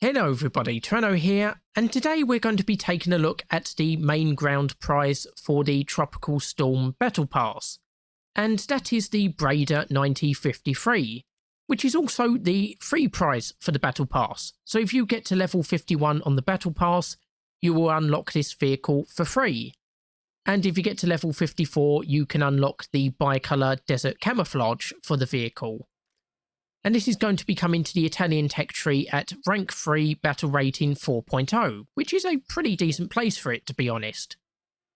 Hello everybody, Trano here, and today we're going to be taking a look at the main ground prize for the Tropical Storm Battle Pass, and that is the Braider 9053, which is also the free prize for the Battle Pass. So if you get to level 51 on the Battle Pass, you will unlock this vehicle for free. And if you get to level 54, you can unlock the Bicolour Desert Camouflage for the vehicle. And this is going to be coming to the Italian tech tree at rank 3 battle rating 4.0, which is a pretty decent place for it, to be honest.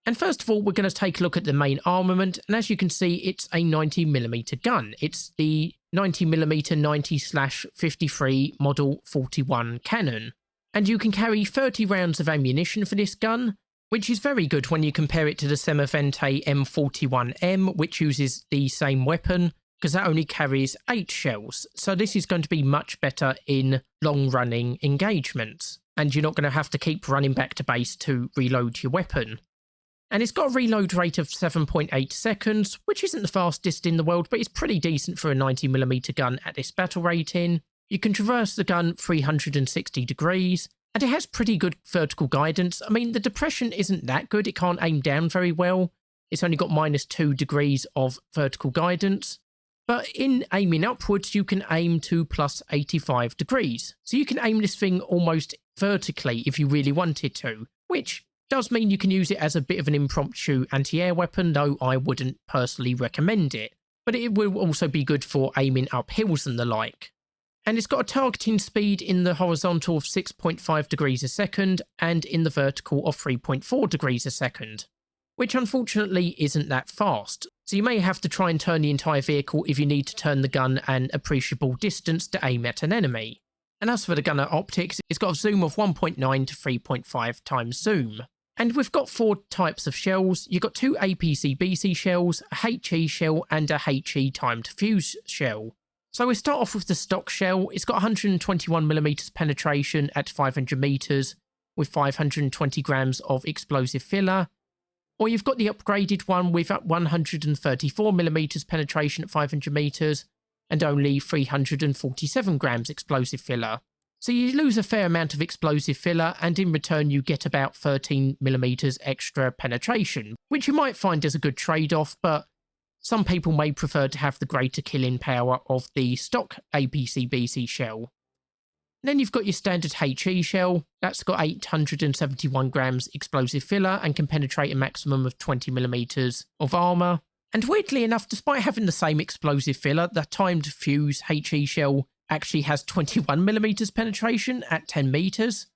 And first of all, we're going to take a look at the main armament, and as you can see, it's a 90mm gun. It's the 90mm 90/53 Model 41 cannon. And you can carry 30 rounds of ammunition for this gun, which is very good when you compare it to the Semavente M41M, which uses the same weapon, because that only carries 8 shells. So this is going to be much better in long-running engagements, and you're not going to have to keep running back to base to reload your weapon. And it's got a reload rate of 7.8 seconds, which isn't the fastest in the world, but it's pretty decent for a 90mm gun at this battle rating. You can traverse the gun 360 degrees, and it has pretty good vertical guidance. I mean, the depression isn't that good, it can't aim down very well. It's only got -2 degrees of vertical guidance. But in aiming upwards, you can aim to +85 degrees. So you can aim this thing almost vertically if you really wanted to, which does mean you can use it as a bit of an impromptu anti-air weapon, though I wouldn't personally recommend it. But it will also be good for aiming up hills and the like. And it's got a targeting speed in the horizontal of 6.5 degrees a second and in the vertical of 3.4 degrees a second, which unfortunately isn't that fast. So you may have to try and turn the entire vehicle if you need to turn the gun an appreciable distance to aim at an enemy. And as for the gunner optics, it's got a zoom of 1.9 to 3.5 times zoom. And we've got 4 types of shells. You've got 2 APC-BC shells, a HE shell and a HE timed fuse shell. So we start off with the stock shell. It's got 121mm penetration at 500 meters with 520 grams of explosive filler. Or you've got the upgraded one with 134mm penetration at 500 meters and only 347 grams explosive filler. So you lose a fair amount of explosive filler, and in return you get about 13mm extra penetration, which you might find as a good trade-off, but some people may prefer to have the greater killing power of the stock APC-BC shell. Then you've got your standard HE shell. That's got 871 grams explosive filler and can penetrate a maximum of 20mm of armour. And weirdly enough, despite having the same explosive filler, the timed fuse HE shell actually has 21mm penetration at 10 meters.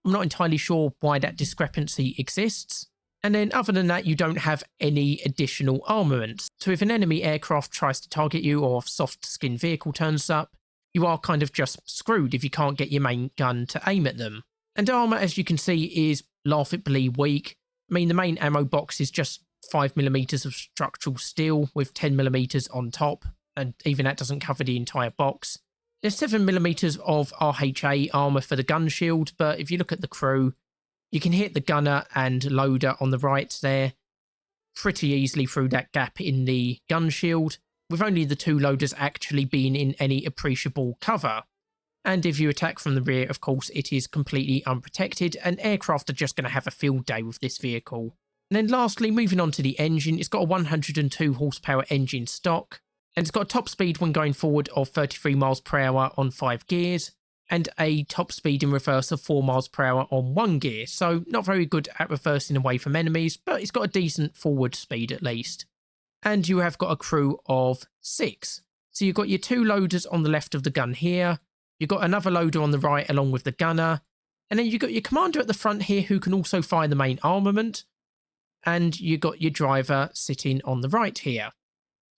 I'm not entirely sure why that discrepancy exists. And then other than that, you don't have any additional armaments. So if an enemy aircraft tries to target you or a soft skin vehicle turns up, you are kind of just screwed if you can't get your main gun to aim at them. And armour, as you can see, is laughably weak. I mean, the main ammo box is just 5mm of structural steel with 10mm on top, and even that doesn't cover the entire box. There's 7mm of RHA armour for the gun shield, but if you look at the crew, you can hit the gunner and loader on the right there pretty easily through that gap in the gun shield, with only the 2 loaders actually being in any appreciable cover. And if you attack from the rear, of course, it is completely unprotected, and aircraft are just going to have a field day with this vehicle. And then lastly, moving on to the engine, it's got a 102 horsepower engine stock, and it's got a top speed when going forward of 33 miles per hour on 5 gears, and a top speed in reverse of 4 miles per hour on 1 gear, so not very good at reversing away from enemies, but it's got a decent forward speed at least. And you have got a crew of 6. So you've got your 2 loaders on the left of the gun here, you've got another loader on the right along with the gunner, and then you've got your commander at the front here who can also fire the main armament, and you've got your driver sitting on the right here.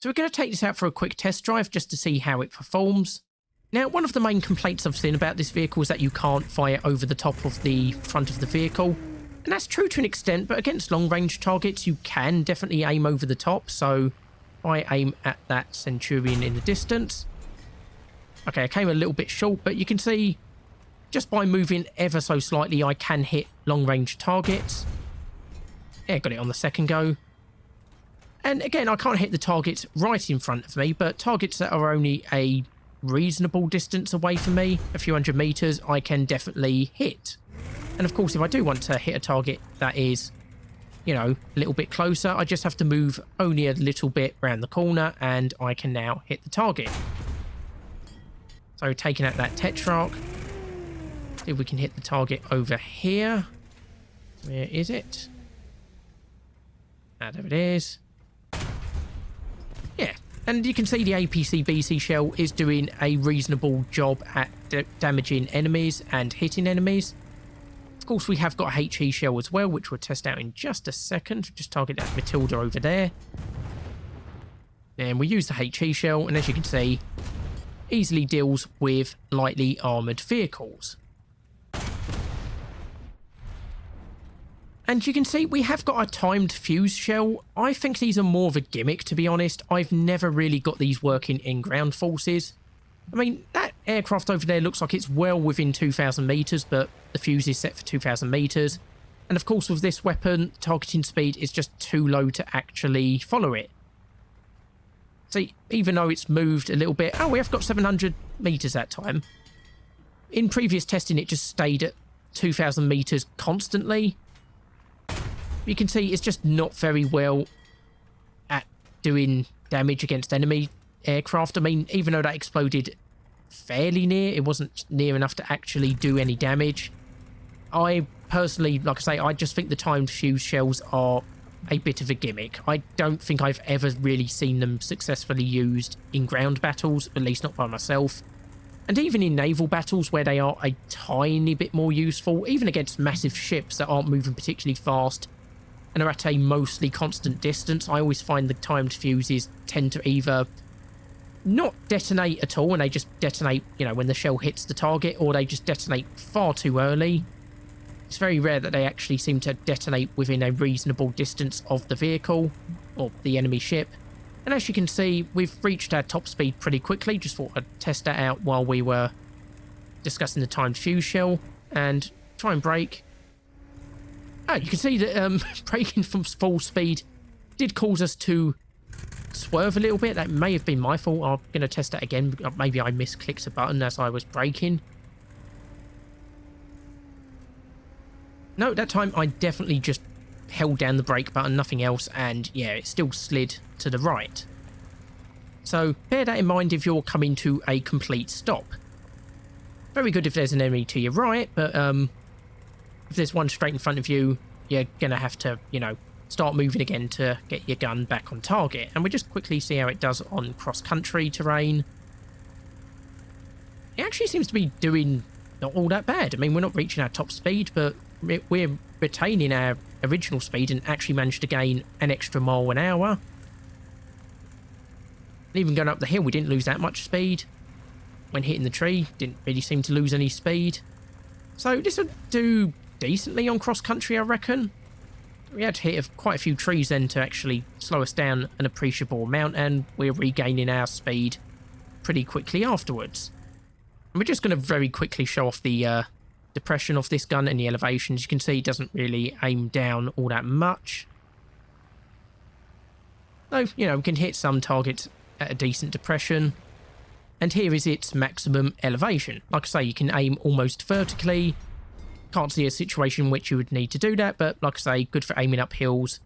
So we're going to take this out for a quick test drive just to see how it performs. Now, one of the main complaints I've seen about this vehicle is that you can't fire over the top of the front of the vehicle. And that's true to an extent, but against long-range targets, you can definitely aim over the top. So I aim at that Centurion in the distance. Okay, I came a little bit short, but you can see just by moving ever so slightly, I can hit long-range targets. Yeah, got it on the second go. And again, I can't hit the targets right in front of me, but targets that are only a reasonable distance away from me, a few hundred meters, I can definitely hit. And of course, if I do want to hit a target that is, you know, a little bit closer, I just have to move only a little bit around the corner and I can now hit the target. So taking out that Tetrarch. See if we can hit the target over here. Where is it? Ah, there it is. Yeah, and you can see the APC-BC shell is doing a reasonable job at damaging enemies and hitting enemies. Of course, we have got a HE shell as well, which we'll test out in just a second. Just target that Matilda over there. And we use the HE shell, and as you can see, easily deals with lightly armoured vehicles. And you can see we have got a timed fuse shell. I think these are more of a gimmick, to be honest. I've never really got these working in ground forces. I mean, that aircraft over there looks like it's well within 2,000 metres, but the fuse is set for 2,000 metres. And of course, with this weapon, targeting speed is just too low to actually follow it. See, even though it's moved a little bit... Oh, we have got 700 metres that time. In previous testing, it just stayed at 2,000 metres constantly. You can see it's just not very well at doing damage against enemy aircraft. I mean, even though that exploded fairly near, it wasn't near enough to actually do any damage. I personally, like I say, I just think the timed fuse shells are a bit of a gimmick. I don't think I've ever really seen them successfully used in ground battles, at least not by myself. And even in naval battles where they are a tiny bit more useful, even against massive ships that aren't moving particularly fast and are at a mostly constant distance, I always find the timed fuses tend to either not detonate at all and they just detonate, you know, when the shell hits the target, or they just detonate far too early. It's very rare that they actually seem to detonate within a reasonable distance of the vehicle or the enemy ship. And as you can see, we've reached our top speed pretty quickly. Just thought I'd test that out while we were discussing the timed fuse shell and try and brake. Oh, you can see that braking from full speed did cause us to swerve a little bit. That may have been my fault. I'm going to test that again. Maybe I misclicked a button as I was braking. No, that time I definitely just held down the brake button, nothing else, and yeah, it still slid to the right. So bear that in mind if you're coming to a complete stop. Very good if there's an enemy to your right, but if there's one straight in front of you, you're going to have to, you know, start moving again to get your gun back on target. And we just quickly see how it does on cross-country terrain. It actually seems to be doing not all that bad. I mean, we're not reaching our top speed, but we're retaining our original speed and actually managed to gain an extra mile an hour. And even going up the hill, we didn't lose that much speed. When hitting the tree, didn't really seem to lose any speed. So this would do decently on cross-country, I reckon. We had to hit quite a few trees then to actually slow us down an appreciable amount, and we're regaining our speed pretty quickly afterwards. And we're just going to very quickly show off the depression of this gun and the elevations. You can see it doesn't really aim down all that much. Though, you know, we can hit some targets at a decent depression. And here is its maximum elevation. Like I say, you can aim almost vertically. Can't see a situation in which you would need to do that, but like I say, good for aiming up hills,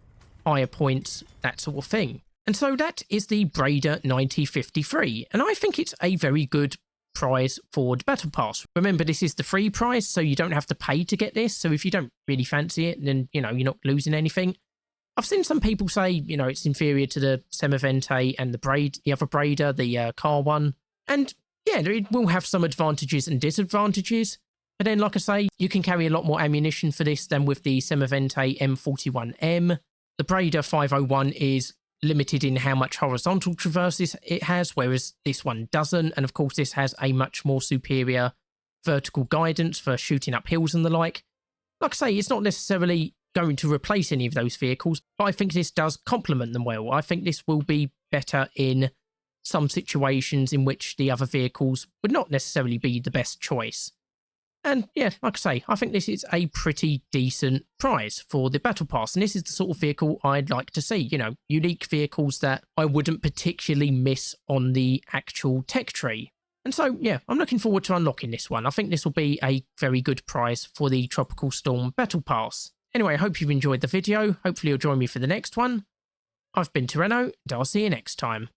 higher points, that sort of thing. And so that is the Bradar 9053, and I think it's a very good prize for the Battle Pass. Remember, this is the free prize, so you don't have to pay to get this, so if you don't really fancy it, then, you know, you're not losing anything. I've seen some people say, you know, it's inferior to the Semavente and the other Bradar, the car one, and yeah, it will have some advantages and disadvantages. But then, like I say, you can carry a lot more ammunition for this than with the Semavente M41M. The Bradar 501 is limited in how much horizontal traverses it has, whereas this one doesn't. And of course, this has a much more superior vertical guidance for shooting up hills and the like. Like I say, it's not necessarily going to replace any of those vehicles, but I think this does complement them well. I think this will be better in some situations in which the other vehicles would not necessarily be the best choice. And yeah, like I say, I think this is a pretty decent prize for the Battle Pass. And this is the sort of vehicle I'd like to see, you know, unique vehicles that I wouldn't particularly miss on the actual tech tree. And so, yeah, I'm looking forward to unlocking this one. I think this will be a very good prize for the Tropical Storm Battle Pass. Anyway, I hope you've enjoyed the video. Hopefully you'll join me for the next one. I've been Tyranno, and I'll see you next time.